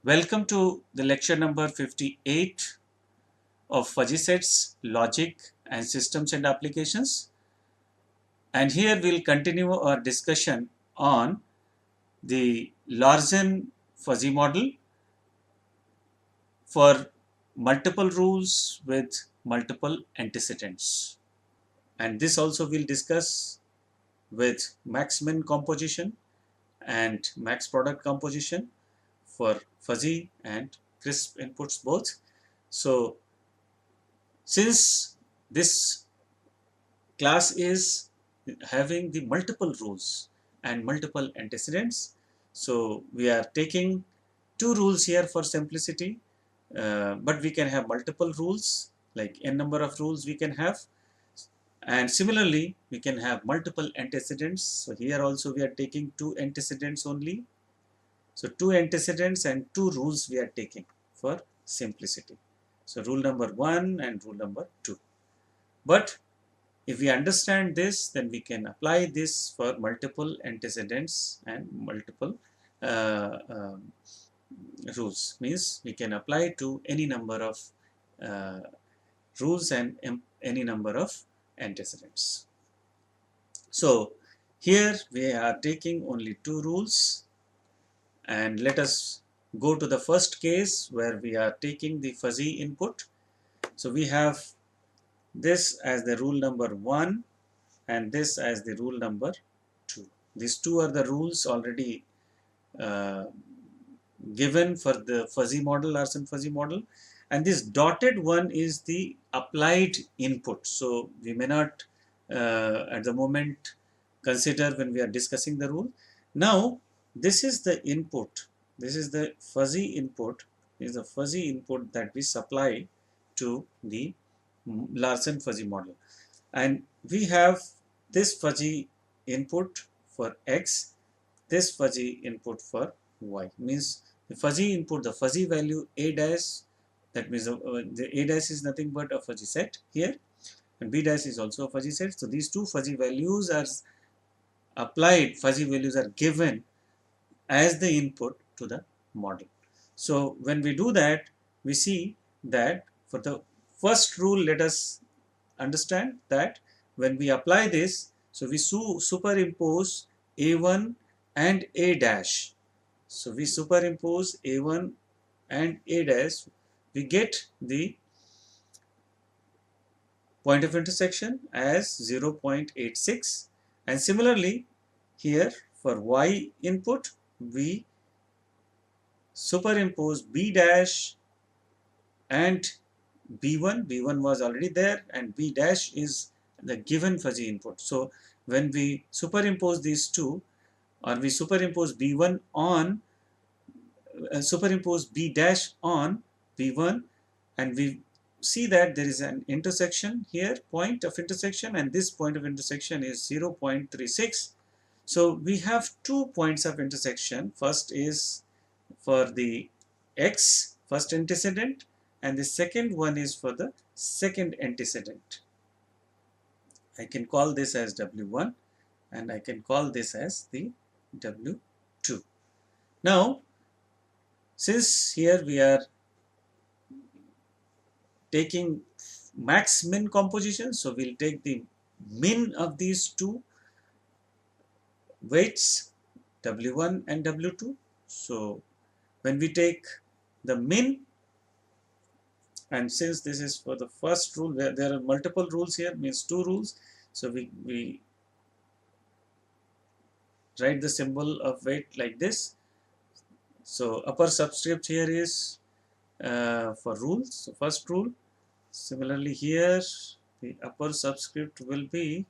Welcome to the lecture number 58 of fuzzy sets, logic and systems and applications. And here we'll continue our discussion on the Larsen fuzzy model for multiple rules with multiple antecedents. And this also we'll discuss with max min composition and max product composition for fuzzy and crisp inputs both. So since this class is having the multiple rules and multiple antecedents, so we are taking two rules here for simplicity, but we can have multiple rules, like n number of rules we can have, and similarly we can have multiple antecedents. So here also we are taking two antecedents only. So two antecedents and two rules we are taking for simplicity. So rule number 1 and rule number 2. But if we understand this, then we can apply this for multiple antecedents and multiple uh, um, rules. Means we can apply to any number of uh, rules and any number of antecedents. So here we are taking only two rules, and let us go to the first case where we are taking the fuzzy input. So we have this as the rule number 1 and this as the rule number 2. These two are the rules already uh, given for the fuzzy model, Larsen fuzzy model, and this dotted one is the applied input. So we may not at the moment consider when we are discussing the rule. Now this is the input, this is the fuzzy input, is the fuzzy input that we supply to the Larsen fuzzy model, and we have this fuzzy input for x, this fuzzy input for y. Means the fuzzy input, the fuzzy value a dash, that means the a dash is nothing but a fuzzy set here, and b dash is also a fuzzy set. So these two fuzzy values are applied, fuzzy values are given as the input to the model. So when we do that, we see that for the first rule, let us understand that when we apply this, so we superimpose a1 and a dash. So we superimpose a1 and a dash, we get the point of intersection as 0.86, and similarly here for y input we superimpose b dash and b1 was already there, and b dash is the given fuzzy input. So when we superimpose these two, or we superimpose b1 on superimpose b dash on b1, and we see that there is an intersection here, point of intersection, and this point of intersection is 0.36. So we have 2 points of intersection. First is for the x, first antecedent, and the second one is for the second antecedent. I can call this as W1 and I can call this as the W2. Now, since here we are taking max min composition, so we'll take the min of these two weights, W1 and W2. So when we take the min, and since this is for the first rule, where there are multiple rules here, means two rules, so we write the symbol of weight like this. So upper subscript here is for rules, so first rule. Similarly here the upper subscript will be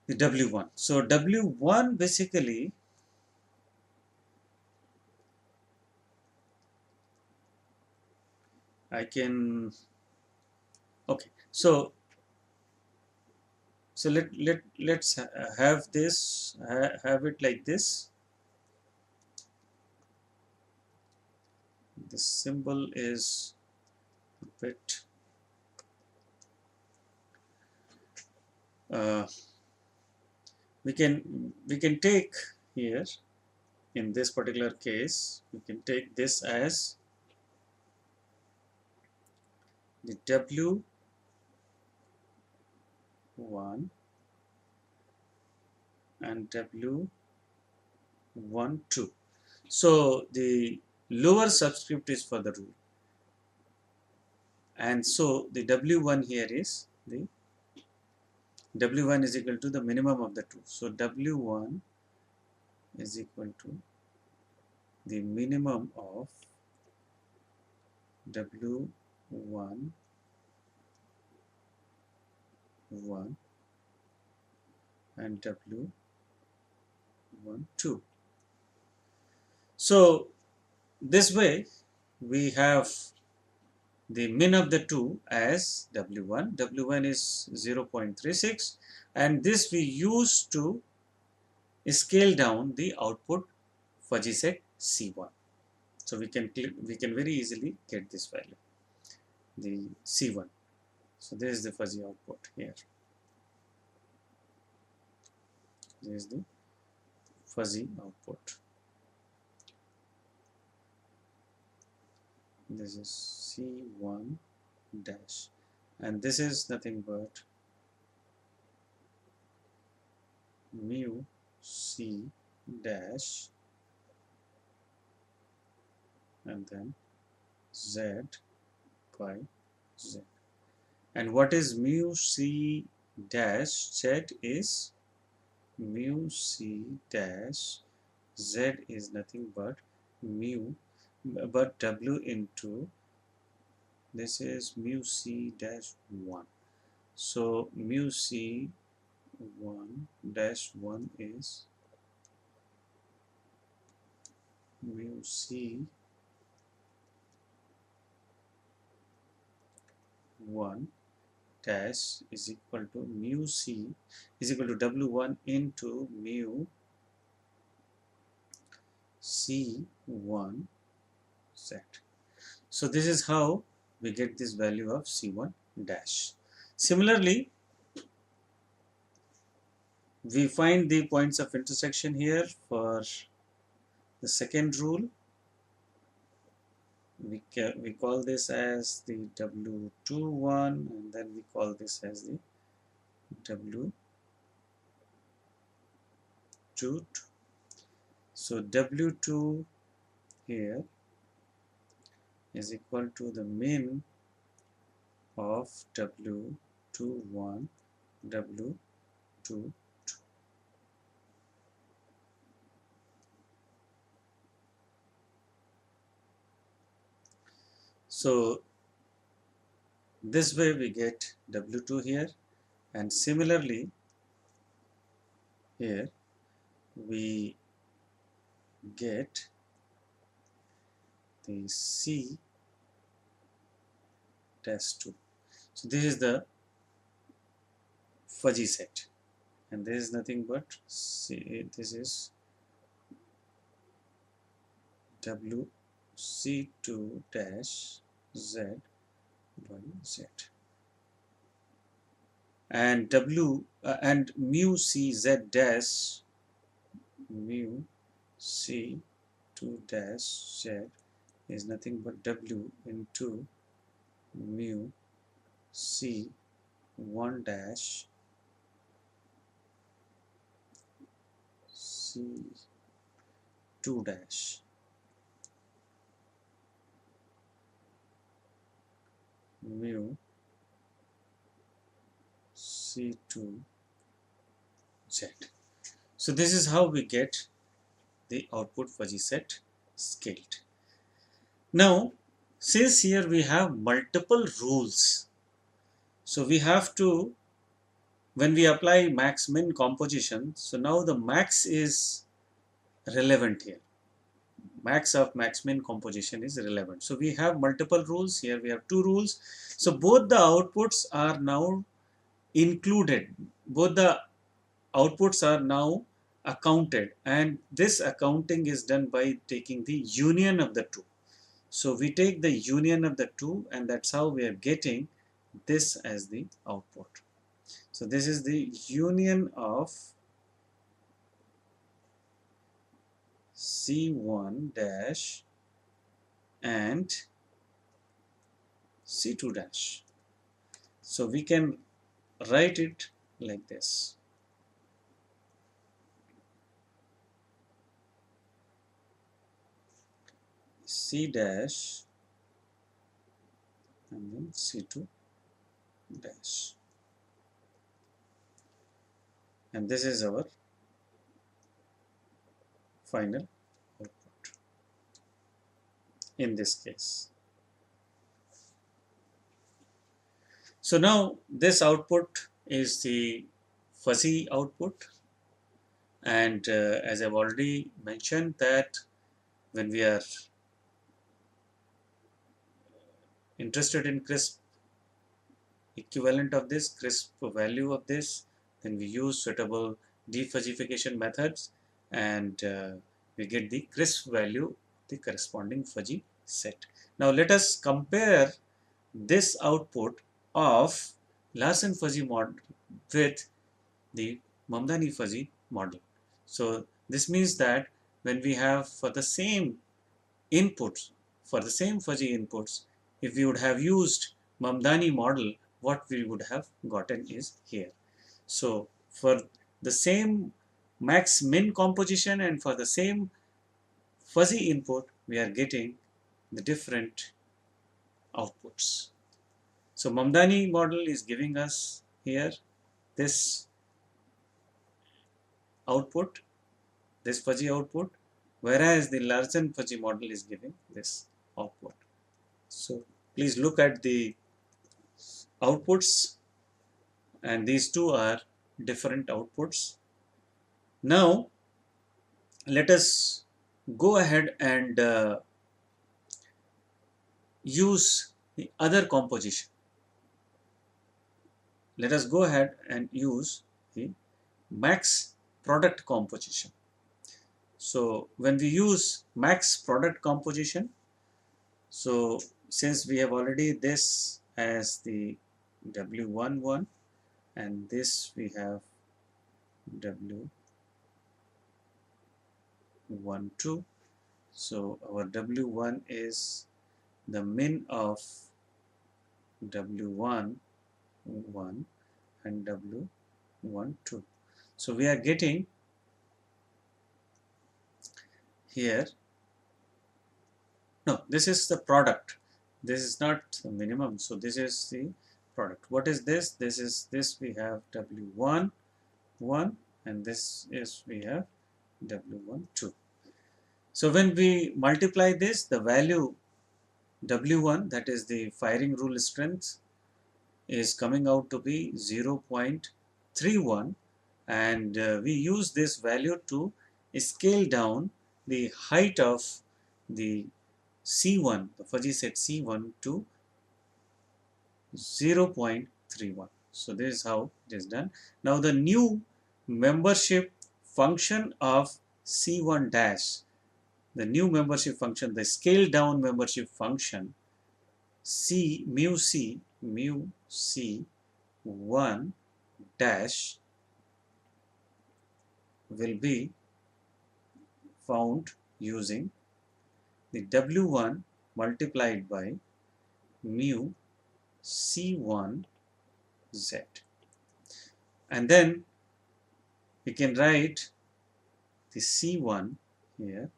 the W1. So W1 basically I can, okay, so let's have this, have it like this. The symbol is a bit we can take here in this particular case, we can take this as the W1 and W12. So the lower subscript is for the rule, and so the W1 here is the W1 is equal to the minimum of the two. So W1 is equal to the minimum of W1 1 and W12. So this way we have the min of the two as W1. W1 is 0.36, and this we use to scale down the output fuzzy set C1. So we can very easily get this value, the C1. So this is the fuzzy output here. This is the fuzzy output. This is C1 dash, and this is nothing but mu C dash and then Z by Z. And what is mu C dash? Z is mu C dash Z is nothing but mu, but W into this is mu C dash 1. So mu C 1 dash 1 is mu C 1 dash is equal to mu C is equal to W1 into mu C1 Z. So this is how we get this value of C1 dash. Similarly, we find the points of intersection here for the second rule. We call this as the W21, and then we call this as the W22. So W2 here is equal to the min of W21, W22. So this way we get W2 here, and similarly here we get the C dash 2. So this is the fuzzy set, and this is nothing but C. This is WC2 dash Z by Z, and and mu C Z dash mu C2 dash Z is nothing but W into mu C1 dash C2 dash mu C2 Z. So this is how we get the output fuzzy set scaled. Now, since here we have multiple rules, so we have to, when we apply max min composition, so now the max is relevant here. Max of max min composition is relevant. So we have multiple rules. Here we have two rules. So both the outputs are now included. Both the outputs are now accounted, and this accounting is done by taking the union of the two. So we take the union of the two, and that's how we are getting this as the output. So this is the union of C1 dash and C2 dash. So we can write it like this. C dash and then C2 dash. And this is our final output in this case. So now this output is the fuzzy output, and as I've already mentioned that when we are interested in crisp equivalent of this, crisp value of this, then we use suitable defuzzification methods, and we get the crisp value, the corresponding fuzzy set. Now let us compare this output of Larsen fuzzy model with the Mamdani fuzzy model. So this means that when we have for the same inputs, for the same fuzzy inputs, if we would have used Mamdani model, what we would have gotten is here. So for the same max min composition and for the same fuzzy input, we are getting the different outputs. So Mamdani model is giving us here this output, this fuzzy output, whereas the Larsen fuzzy model is giving this output. So please look at the outputs, and these two are different outputs. Now let us go ahead and use the other composition. Let us go ahead and use the max product composition. So when we use max product composition, so since we have already this as the W11 and this we have W12, so our W1 is the min of W11 and W12. So we are getting here, no, this is the product, this is not the minimum, so this is the product. What is this? This is this we have W1 and this is we have W12. So when we multiply this, the value W1, that is the firing rule strength, is coming out to be 0.31, and we use this value to scale down the height of the C1, the fuzzy set C1 to 0.31. So this is how it is done. Now the new membership function of C1 dash, the new membership function, the scaled down membership function mu C 1 dash will be found using the W1 multiplied by mu C1 Z, and then we can write the C1 here.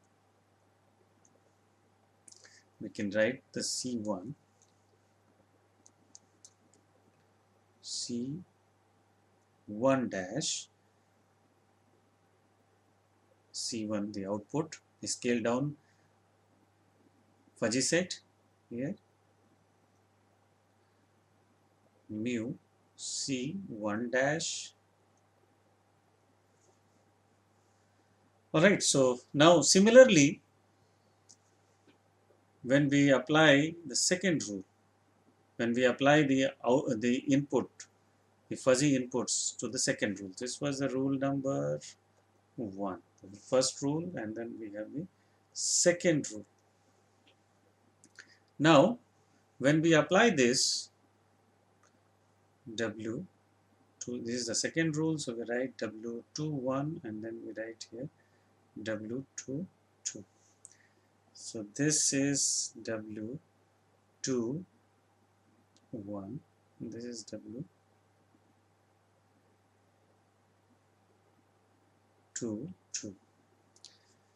We can write the C1 dash C1, the output, the scale down fuzzy set here, mu C1 dash. Alright, so now similarly, when we apply the second rule, when we apply the input, the fuzzy inputs to the second rule, this was the rule number 1, the first rule, and then we have the second rule. Now when we apply this W2, this is the second rule, so we write W21 and then we write here W22. 2. So this is W2 1, this is W2 2.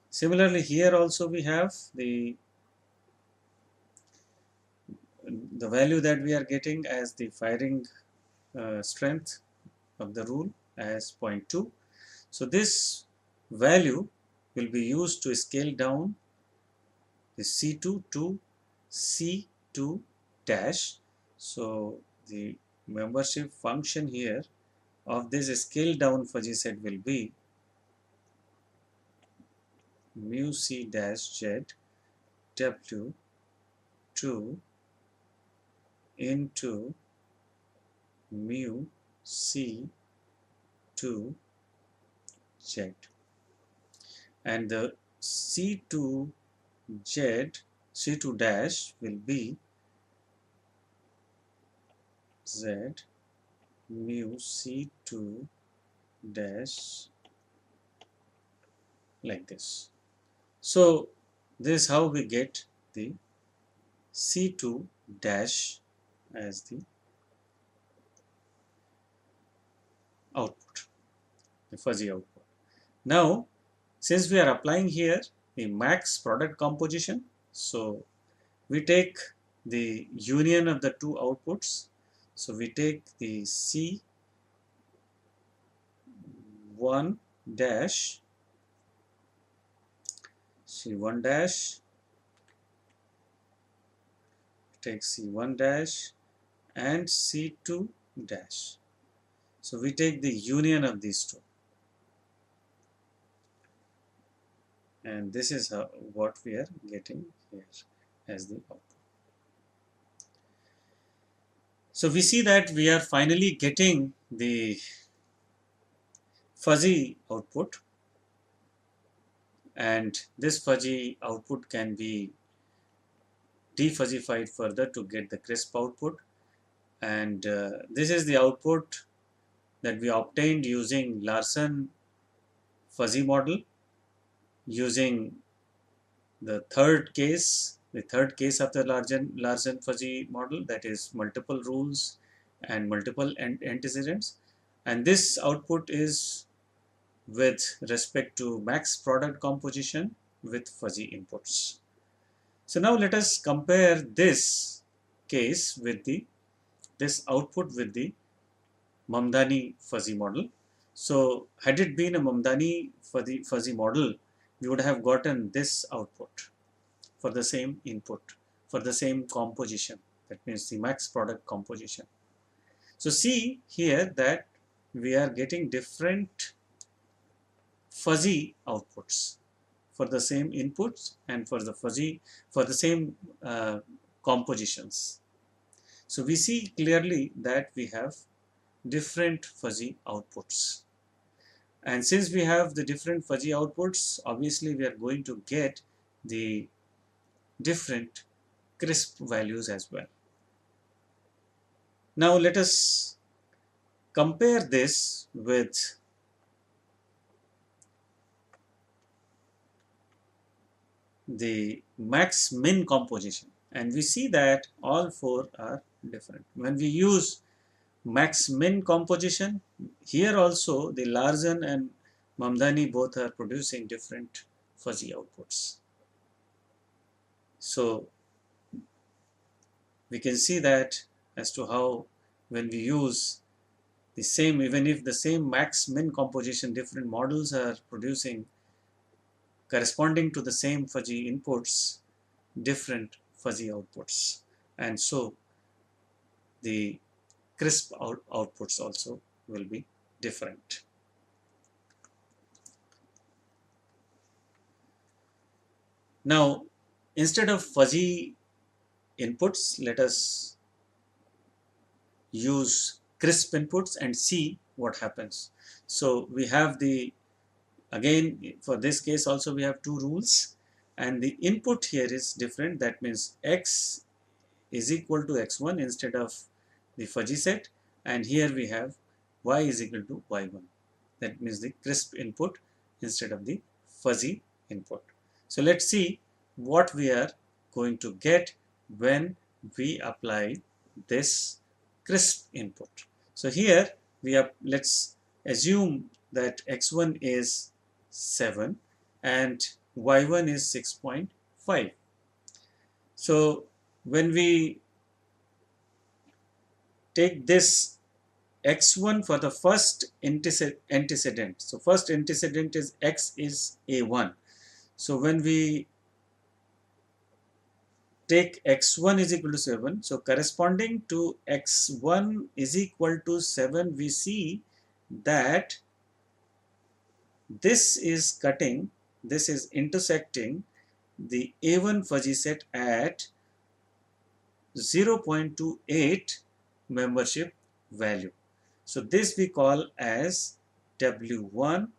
Similarly, here also we have the value that we are getting as the firing strength of the rule as 0.2. So this value will be used to scale down the C2 to C2 dash. So the membership function here of this scale down fuzzy set will be mu C dash Z W2 into mu C2 Z, and the C2 Z C2 dash will be Z mu C2 dash, like this. So this is how we get the C2 dash as the output, the fuzzy output. Now, since we are applying here the max product composition, so we take the union of the two outputs. So we take the C1 dash, C1 dash, take C1 dash and C2 dash. So we take the union of these two, and this is what we are getting here as the output. So we see that we are finally getting the fuzzy output, and this fuzzy output can be defuzzified further to get the crisp output, and this is the output that we obtained using Larsen fuzzy model, using the third case of the Larsen fuzzy model, that is multiple rules and multiple antecedents, and this output is with respect to max product composition with fuzzy inputs. So now let us compare this case with this output with the Mamdani fuzzy model. So had it been a Mamdani fuzzy model, we would have gotten this output for the same input, for the same composition, that means the max product composition. So see here that we are getting different fuzzy outputs for the same inputs and for the same compositions. So we see clearly that we have different fuzzy outputs, and since we have the different fuzzy outputs, obviously we are going to get the different crisp values as well. Now let us compare this with the max min composition, and we see that all four are different. When we use max min composition, here also the Larsen and Mamdani both are producing different fuzzy outputs. So we can see that as to how when we use the same, even if the same max min composition, different models are producing corresponding to the same fuzzy inputs, different fuzzy outputs, and so the crisp outputs also will be different. Now, instead of fuzzy inputs, let us use crisp inputs and see what happens. So we have again for this case also we have two rules, and the input here is different. That means x is equal to x1 instead of the fuzzy set, and here we have y is equal to y1. That means the crisp input instead of the fuzzy input. So let's see what we are going to get when we apply this crisp input. So here we have, let's assume that x1 is 7 and y1 is 6.5. So when we take this x1 for the first antecedent, so first antecedent is x is a1. So when we take x1 is equal to 7, so corresponding to x1 is equal to 7, we see that this is cutting, this is intersecting the a1 fuzzy set at 0.28 membership value. So this we call as W11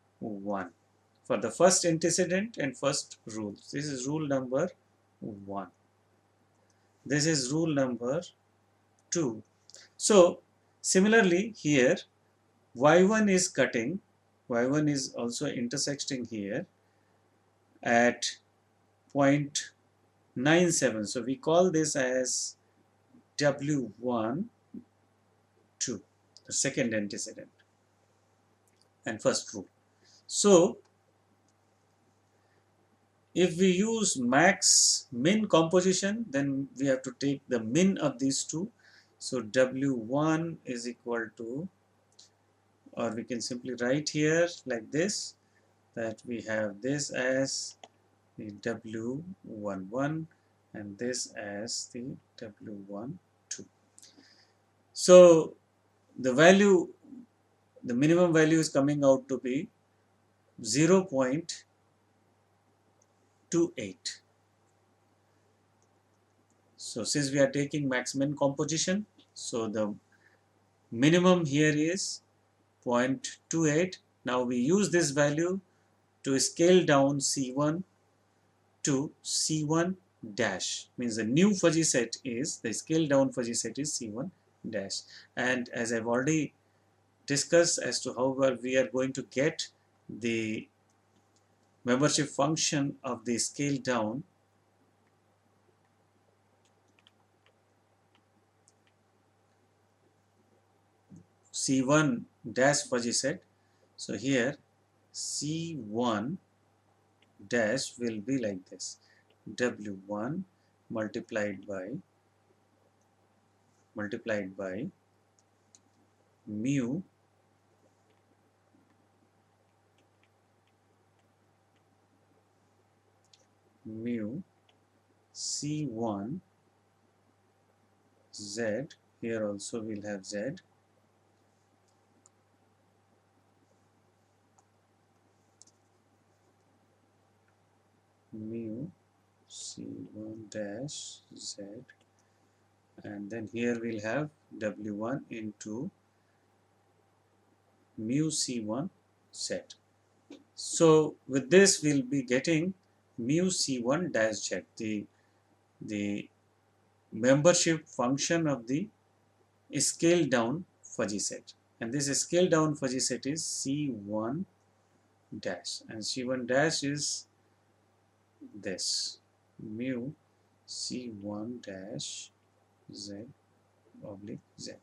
for the first antecedent and first rule. This is rule number 1. This is rule number 2. So similarly here y1 is cutting, y1 is also intersecting here at 0.97. So we call this as W12, the second antecedent and first rule. So if we use max min composition, then we have to take the min of these two. So W1 is equal to, or we can simply write here like this, that we have this as the W11 and this as the W12. So the value, the minimum value is coming out to be 0.28. So since we are taking max min composition, so the minimum here is 0.28. Now we use this value to scale down C1 to C1 dash, means the new fuzzy set is, the scale down fuzzy set is C1 dash. And as I've already discussed as to how we are going to get the membership function of the scale down, C1 dash fuzzy set. So here C1 dash will be like this, W1 multiplied by mu C1 Z, here also we'll have Z, mu C1 dash Z, and then here we'll have W1 into mu C1 Z. So with this we'll be getting mu C1 dash Z, the membership function of the scale down fuzzy set, and this scale down fuzzy set is C1 dash, and C1 dash is this mu C1 dash Z oblique Z.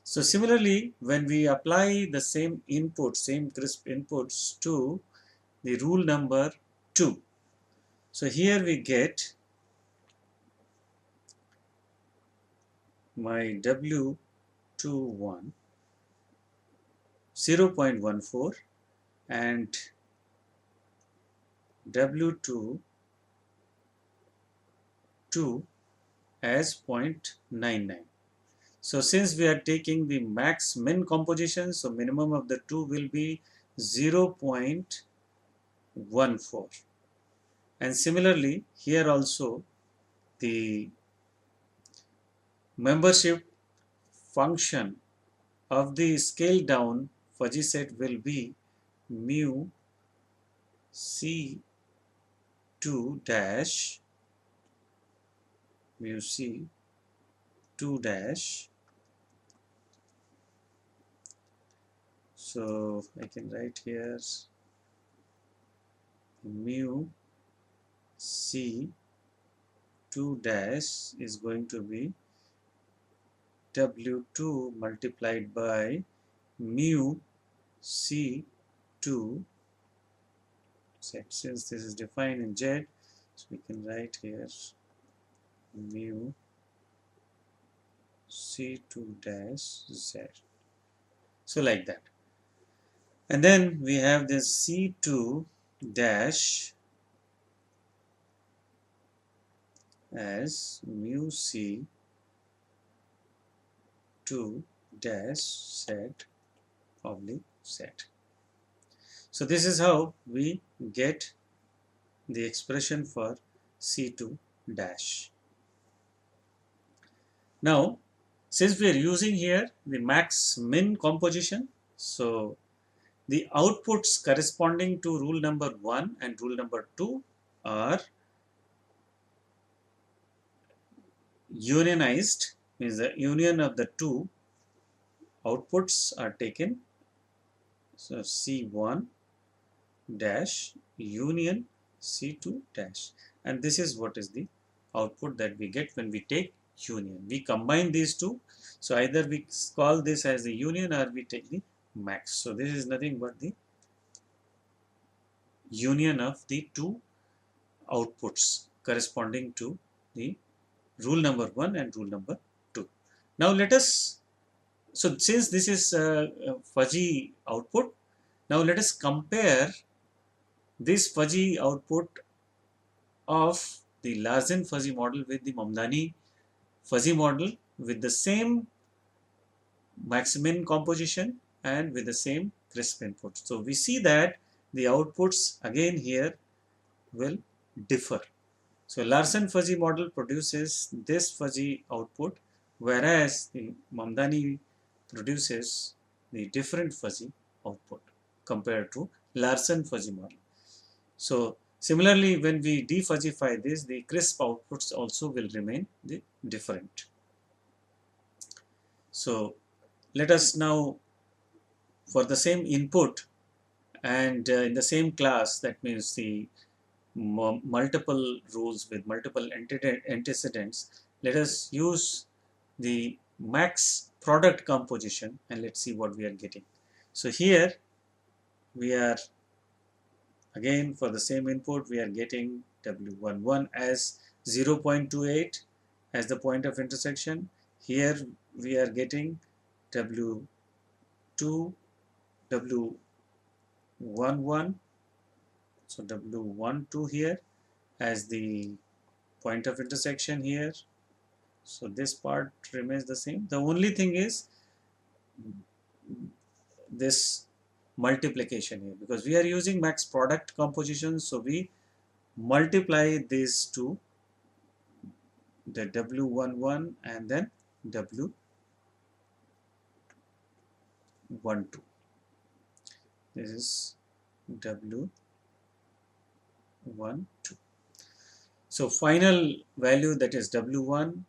So similarly, when we apply the same input, same crisp inputs to the rule number 2, so here we get my W21 0.14 and W22 as 0.99. So since we are taking the max min composition, so minimum of the two will be 0.14. And similarly, here also the membership function of the scale down fuzzy set will be mu C2 dash mu C2 dash. So I can write here mu C2 dash is going to be W2 multiplied by mu C2 Z. Since this is defined in Z, so we can write here mu C2 dash Z. So like that. And then we have this C2 dash as mu C2 dash Z oblique Z. So this is how we get the expression for C2 dash. Now, since we are using here the max min composition, so the outputs corresponding to rule number 1 and rule number 2 are unionized, means the union of the two outputs are taken. So C1 dash union C2 dash, and this is what is the output that we get when we take union. We combine these two, so either we call this as the union or we take the max. So this is nothing but the union of the two outputs corresponding to the rule number 1 and rule number 2. Now let us, so since this is a fuzzy output, now let us compare this fuzzy output of the Larsen fuzzy model with the Mamdani fuzzy model with the same max-min composition and with the same crisp input. So we see that the outputs again here will differ. So Larsen fuzzy model produces this fuzzy output, whereas the Mamdani produces the different fuzzy output compared to Larsen fuzzy model. So similarly, when we defuzzify this, the crisp outputs also will remain different. So let us now, for the same input and in the same class, that means the multiple rules with multiple antecedents, let us use the max product composition and let's see what we are getting. So here we are, again for the same input, we are getting W11 as 0.28 as the point of intersection. Here we are getting W2, W11, so W12 here as the point of intersection here. So this part remains the same. The only thing is this multiplication here, because we are using max product composition, so we multiply these two, the W11 and then W12. This is W12. So final value, that is W1,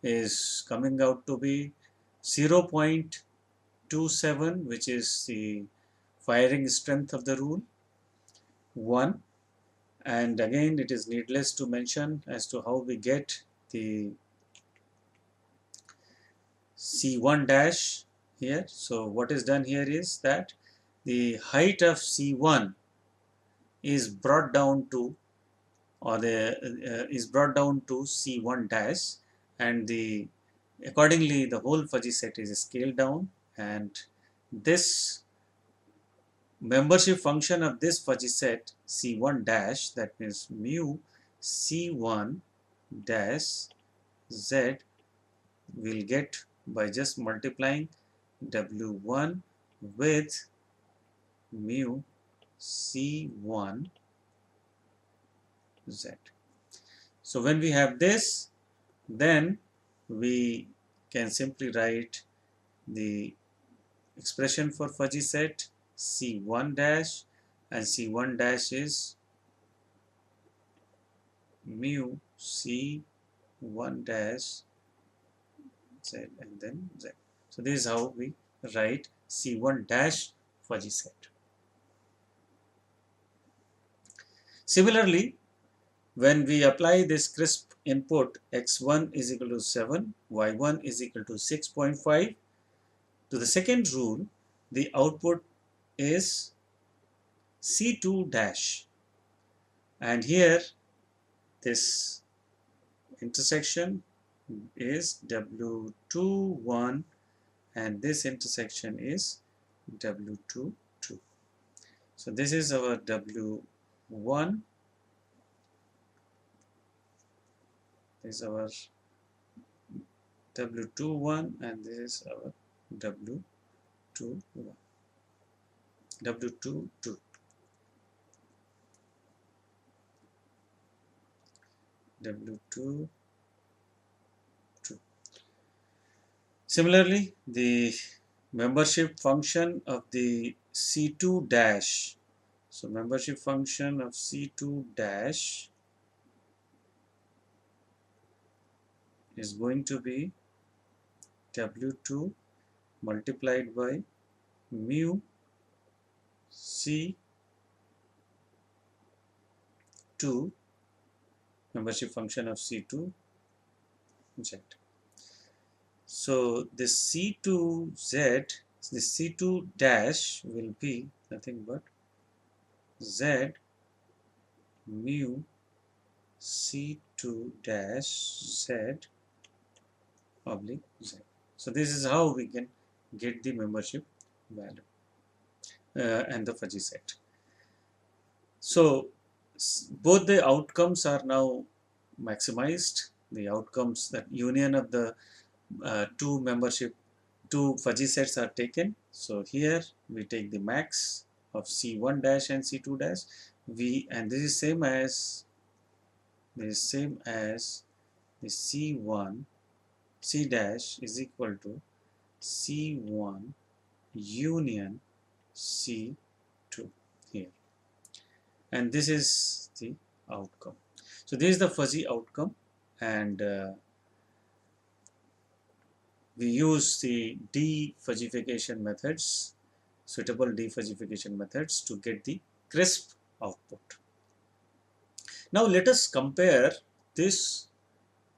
is coming out to be 0.27, which is the firing strength of the rule 1. And again, it is needless to mention as to how we get the C1 dash here. So what is done here is that the height of C1 is brought down to, or is brought down to C1 dash, and accordingly the whole fuzzy set is scaled down, and this membership function of this fuzzy set C1 dash, that means mu C1 dash Z, will get by just multiplying W1 with mu C1 Z. So when we have this, then we can simply write the expression for fuzzy set C1 dash, and C1 dash is mu C1 dash Z and then Z. So this is how we write C1 dash fuzzy set. Similarly, when we apply this crisp input, x1 is equal to 7, y1 is equal to 6.5 to the second rule, the output is C2 dash, and here this intersection is W21 and this intersection is W22. So this is our W1, this is our W21 and this is our W21, W22, W22. Similarly, the membership function of the C2 dash, so membership function of C2 dash is going to be W2 multiplied by mu C2 membership function of C2 Z. So this C2Z, this C2 dash will be nothing but Z mu C2 dash Z oblique Z. So this is how we can get the membership value and the fuzzy set. So both the outcomes are now maximized. The outcomes, that union of the two fuzzy sets are taken. So here we take the max of C1 dash and C2 dash. And this is same as the C1 C dash is equal to C1 union C2 here, and this is the outcome. So this is the fuzzy outcome, and we use the defuzzification methods, suitable defuzzification methods to get the crisp output. Now let us compare this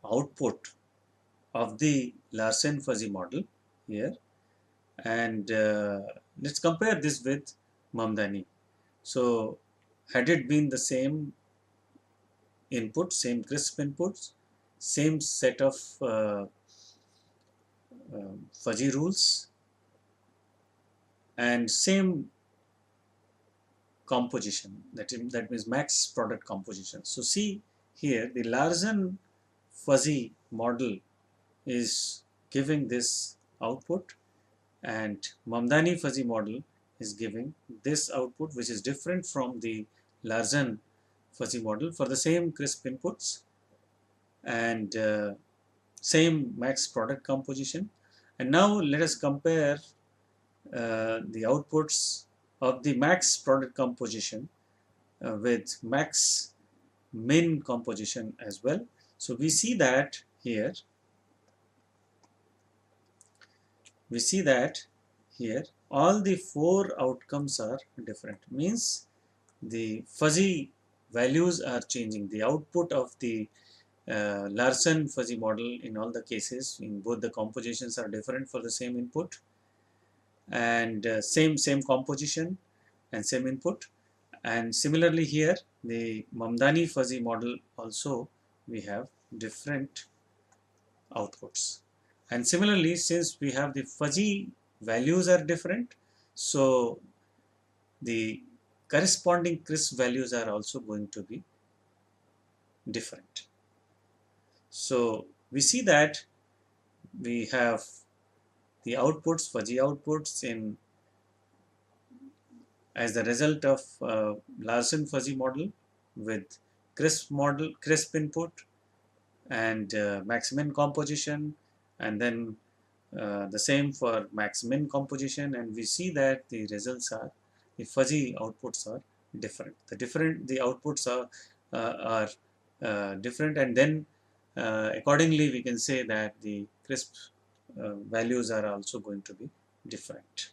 output of the Larsen fuzzy model here, and let's compare this with Mamdani. So had it been the same input, same crisp inputs, same set of fuzzy rules and same composition, that means max product composition. So see here, the Larsen fuzzy model is giving this output, and Mamdani fuzzy model is giving this output, which is different from the Larsen fuzzy model for the same crisp inputs and same max product composition. And now let us compare the outputs of the max product composition with max min composition as well. So we see that here, all the four outcomes are different, means the fuzzy values are changing. The output of the Larsen fuzzy model in all the cases, in both the compositions, are different for the same input and same composition and same input. And similarly here, the Mamdani fuzzy model also, we have different outputs. And similarly, since we have the fuzzy values are different, so the corresponding crisp values are also going to be different. So we see that we have the outputs, fuzzy outputs, in as the result of Larsen fuzzy model with crisp input and max-min composition, and then the same for max-min composition, and we see that the results are, the fuzzy outputs are different. The outputs are different, and then accordingly we can say that the crisp values are also going to be different.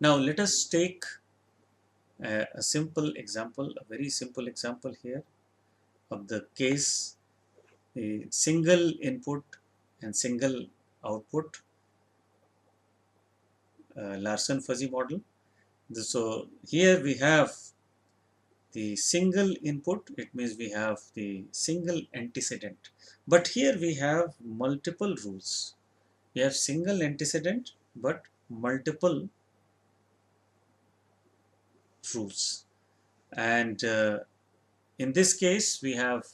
Now let us take a simple example, a very simple example here of the case, the single input and single output Larsen fuzzy model. So here we have the single input, it means we have the single antecedent. But here we have multiple rules. We have single antecedent but multiple rules. And in this case, we have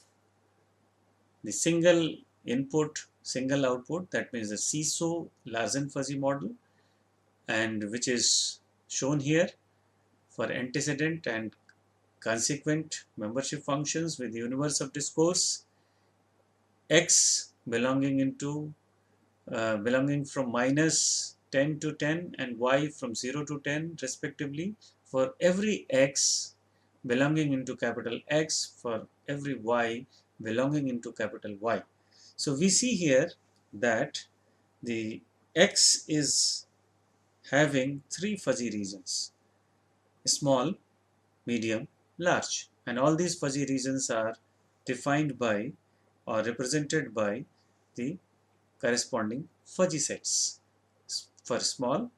the single input, single output, that means the CISO Larsen fuzzy model, and which is shown here for antecedent and consequent membership functions with the universe of discourse, x belonging from minus 10 to 10 and y from 0 to 10 respectively for every x belonging into capital X, for every y belonging into capital Y. So we see here that the x is having three fuzzy regions: small, medium, large, and all these fuzzy regions are defined by or represented by the corresponding fuzzy sets for small,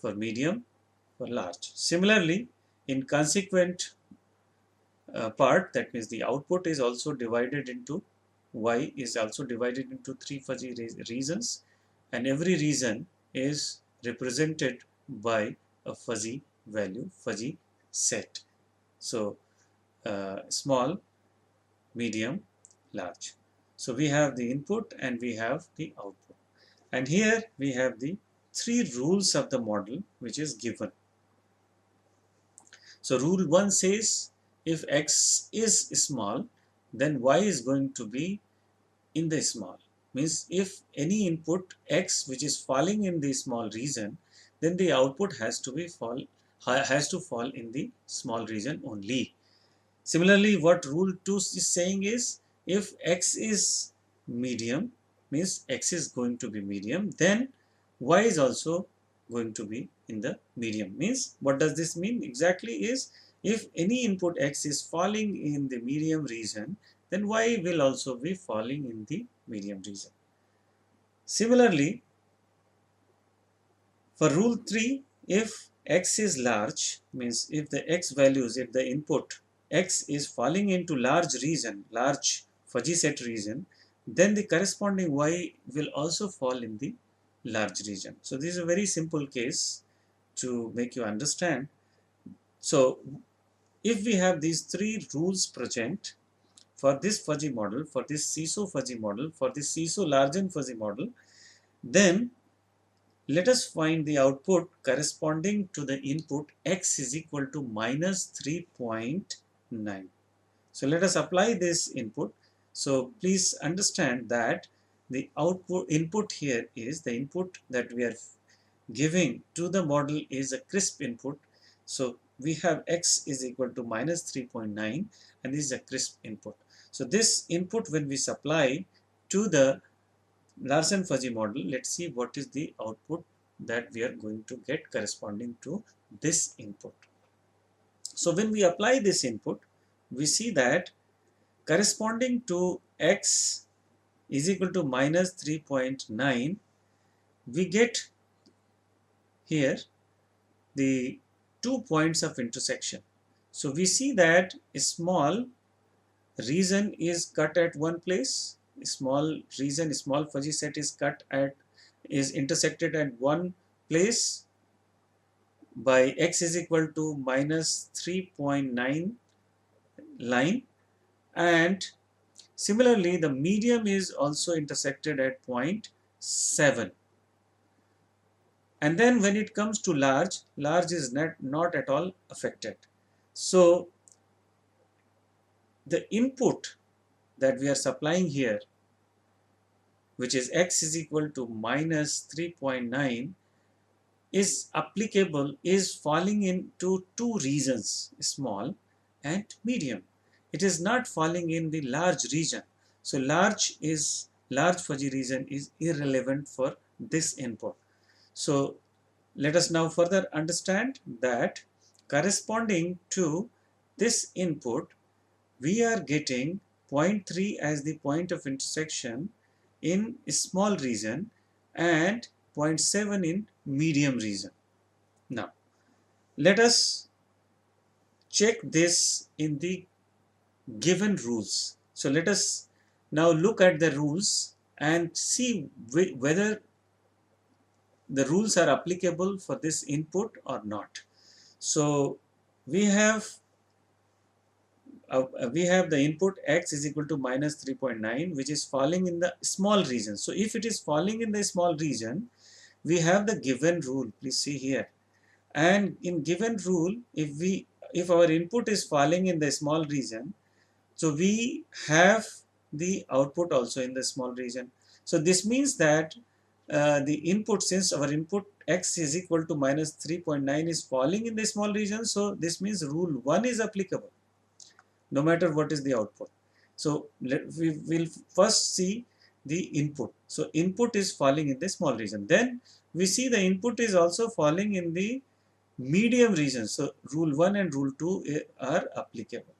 for medium, for large. Similarly, in consequent part, that means the output is also divided into y is also divided into three fuzzy regions, and every region is represented by a fuzzy value, fuzzy set. So small, medium, large. So we have the input and we have the output, and here we have the three rules of the model which is given. So rule 1 says if x is small, then y is going to be in the small. Means if any input x which is falling in the small region, then the output has to fall in the small region only. Similarly, what rule 2 is saying is if x is medium, means x is going to be medium, then y is also going to be in the medium. Means what does this mean exactly is if any input x is falling in the medium region, then y will also be falling in the medium region. Similarly, for rule 3, if x is large, means if the x values, if the input x is falling into large region, large fuzzy set region, then the corresponding y will also fall in the large region. So this is a very simple case to make you understand. So if we have these three rules present for this fuzzy model, for this CISO fuzzy model, for this CISO Larsen fuzzy model, then let us find the output corresponding to the input x is equal to minus 3.9. So let us apply this input. So please understand that the input here is the input that we are giving to the model is a crisp input. So we have x is equal to minus 3.9 and this is a crisp input. So this input when we supply to the Larsen fuzzy model, let's see what is the output that we are going to get corresponding to this input. So when we apply this input, we see that corresponding to x is equal to minus 3.9, we get here the 2 points of intersection. So we see that a small region is cut at one place, a small region, a small fuzzy set is intersected at one place by x is equal to minus 3.9 line, and similarly the medium is also intersected at point 7. And then when it comes to large is not at all affected. So the input that we are supplying here, which is x is equal to minus 3.9, is applicable, is falling into two regions, small and medium. It is not falling in the large region. So large fuzzy region is irrelevant for this input. So let us now further understand that corresponding to this input, we are getting zero point 0.3 as the point of intersection in small region and 0.7 in medium region. Now, let us check this in the given rules. So let us now look at the rules and see whether the rules are applicable for this input or not. So we have the input x is equal to minus 3.9, which is falling in the small region. So if it is falling in the small region, we have the given rule. Please see here. And in given rule, if our input is falling in the small region, so we have the output also in the small region. So this means that the input, since our input x is equal to minus 3.9 is falling in the small region, so this means rule 1 is applicable no matter what is the output. So we will first see the input. So input is falling in the small region. Then we see the input is also falling in the medium region. So rule 1 and rule 2 are applicable.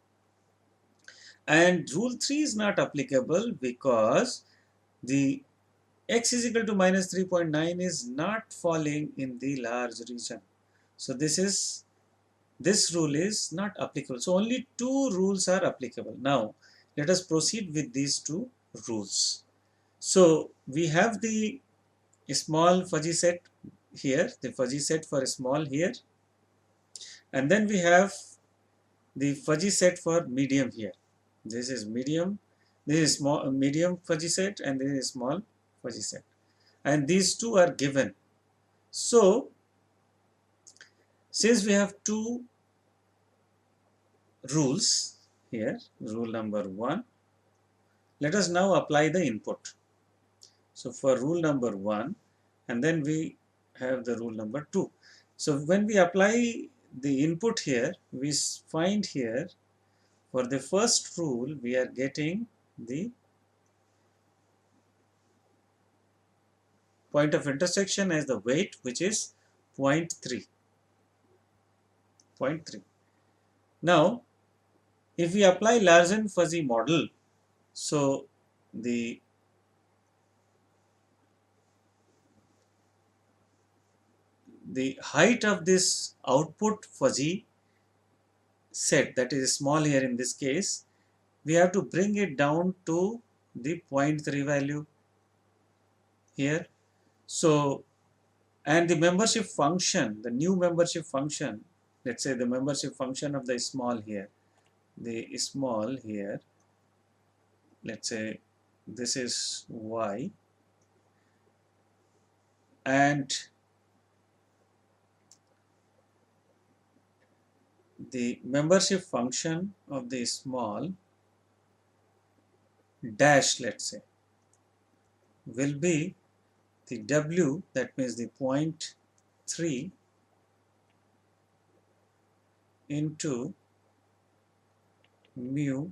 And rule 3 is not applicable because the x is equal to minus 3.9 is not falling in the large region. So this rule is not applicable. So only two rules are applicable. Now let us proceed with these two rules. So we have the small fuzzy set here, the fuzzy set for small here, and then we have the fuzzy set for medium here. This is medium, this is small medium fuzzy set, and this is small fuzzy set, and these two are given. So since we have two rules here, rule number 1, let us now apply the input. So for rule number 1, and then we have the rule number 2. So when we apply the input here, we find here for the first rule we are getting the point of intersection as the weight, which is 0.3. Now if we apply Larsen fuzzy model, so the height of this output fuzzy set, that is small here in this case, we have to bring it down to the 0.3 value here. So, and the membership function, the new membership function, let's say the membership function of the small here, let's say this is y, and the membership function of the small dash, let's say, will be the w, that means the 0.3 into mu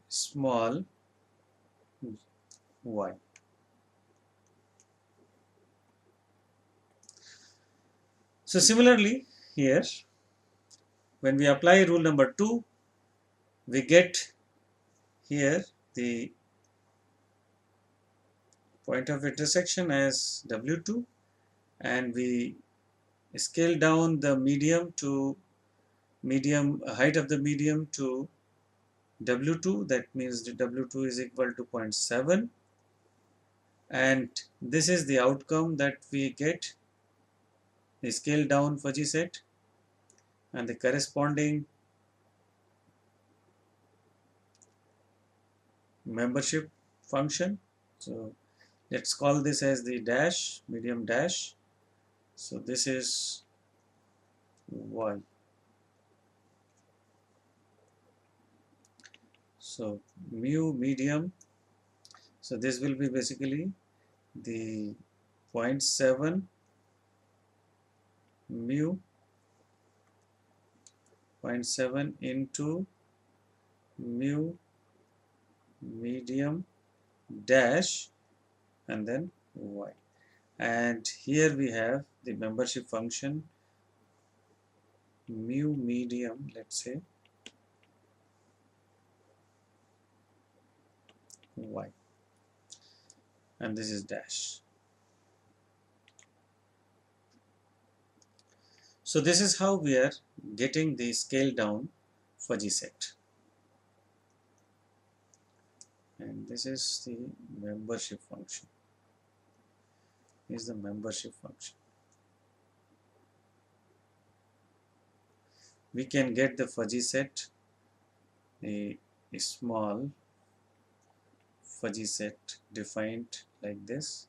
small y. So similarly here, when we apply rule number 2, we get here the point of intersection as W2, and we scale down the height of the medium to W2, that means the W2 is equal to 0.7, and this is the outcome that we get, the scale down fuzzy set and the corresponding membership function. So let's call this as the dash, medium dash. So this is y. So mu medium, so this will be basically the 0.7 mu 0.7 into mu medium dash and then y. And here we have the membership function mu medium, let's say y, and this is dash. So this is how we are getting the scale down fuzzy set. And this is the membership function. Is the membership function. We can get the fuzzy set, a small fuzzy set defined like this: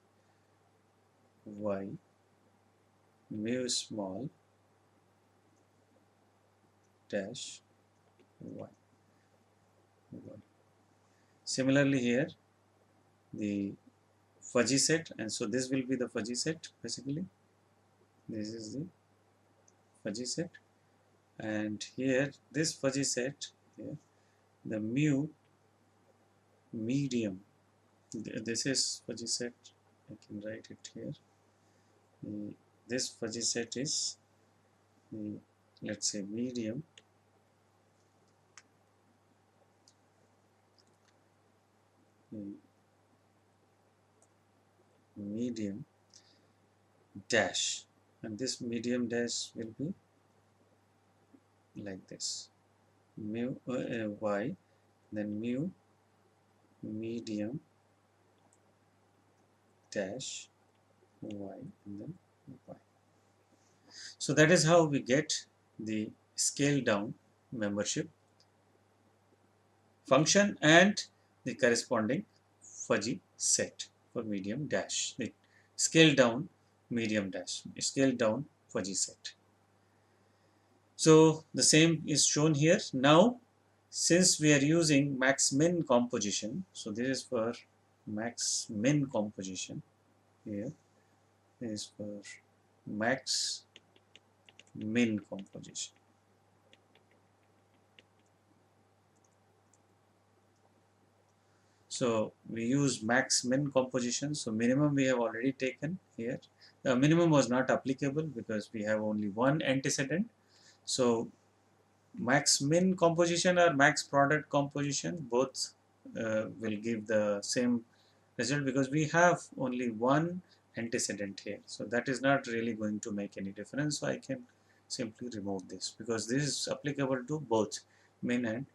y mu small dash y. Similarly here, the fuzzy set, and so this will be the fuzzy set basically. This is the fuzzy set, and here this fuzzy set here, the mu medium. This is fuzzy set. I can write it here. This fuzzy set is the, let's say, medium medium dash, and this medium dash will be like this: mu y, then mu medium dash y, and then y. So that is how we get the scale down membership function and the corresponding fuzzy set for medium dash, the scale down medium dash, scale down fuzzy set. So the same is shown here. Now since we are using max min composition, so this is for max min composition, here is for max min composition. So we use max min composition. So minimum we have already taken here. The minimum was not applicable because we have only one antecedent. So max min composition or max product composition, both will give the same result because we have only one antecedent here. So that is not really going to make any difference. So I can simply remove this because this is applicable to both min and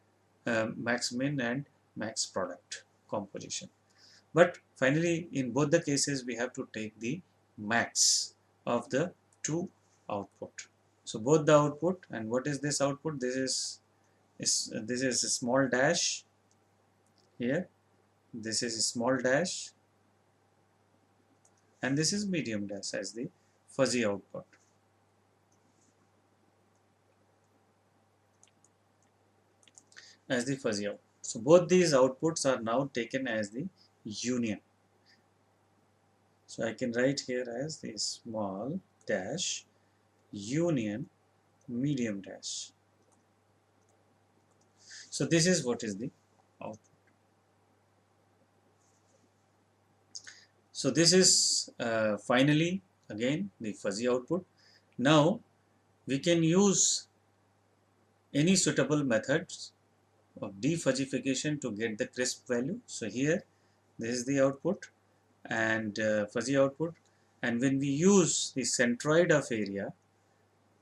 max min and max product composition. But finally, in both the cases, we have to take the max of the two output. So both the output, and what is this output? This is a small dash here. This is a small dash, and this is medium dash as the fuzzy output. As the fuzzy output. So both these outputs are now taken as the union. So I can write here as the small dash union medium dash. So this is what is the output. So this is finally again the fuzzy output. Now we can use any suitable methods of defuzzification to get the crisp value. So here this is the output and fuzzy output, and when we use the centroid of area,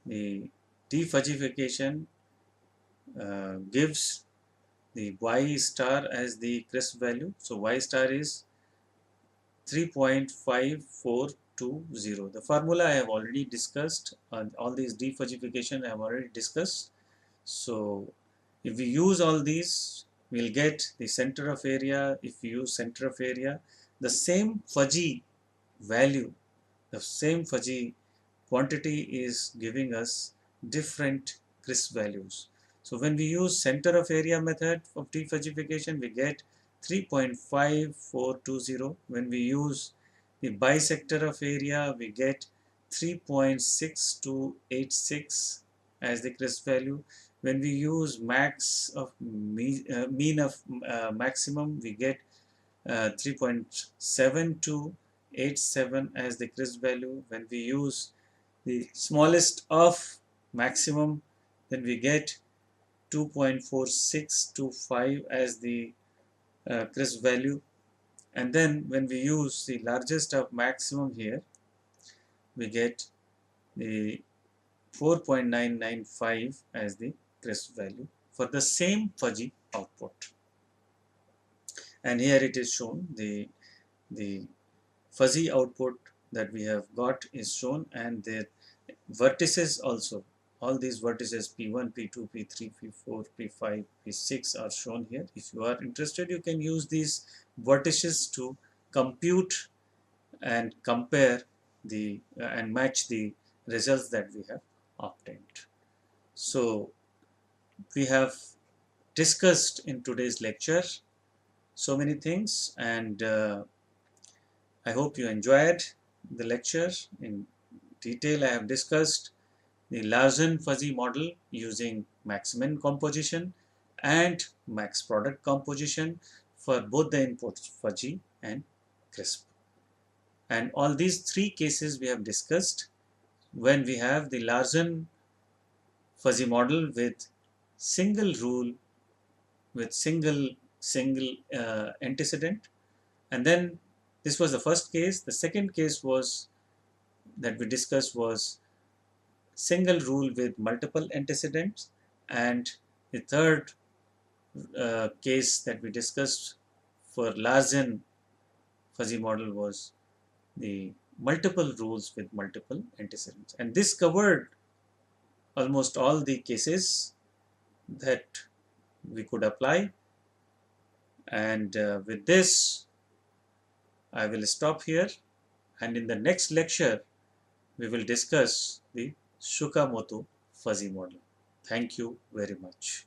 the defuzzification gives the y star as the crisp value. So y star is 3.5420. The formula I have already discussed, all these defuzzification I have already discussed. So if we use all these, we'll get the center of area. If we use center of area, the same fuzzy value, the same fuzzy quantity is giving us different crisp values. So when we use center of area method of defuzzification, we get 3.5420. When we use the bisector of area, we get 3.6286 as the crisp value. When we use max of mean of maximum, we get 3.7287 as the crisp value. When we use the smallest of maximum, when we get 2.4625 as the crisp value, and then when we use the largest of maximum here, we get the 4.995 as the crisp value for the same fuzzy output. And here it is shown, the fuzzy output that we have got is shown, and their vertices also, all these vertices P1, P2, P3, P4, P5, P6 are shown here. If you are interested, you can use these vertices to compute and compare the and match the results that we have obtained. So we have discussed in today's lecture so many things, and I hope you enjoyed the lecture. In detail, I have discussed the Larsen fuzzy model using max-min composition and max product composition for both the inputs fuzzy and crisp. And all these three cases we have discussed when we have the Larsen fuzzy model with single rule, with single antecedent. And then this was the first case. The second case was that we discussed was single rule with multiple antecedents, and the third case that we discussed for Larsen fuzzy model was the multiple rules with multiple antecedents. And this covered almost all the cases that we could apply. And with this, I will stop here, and in the next lecture, we will discuss the Shukamoto fuzzy model. Thank you very much.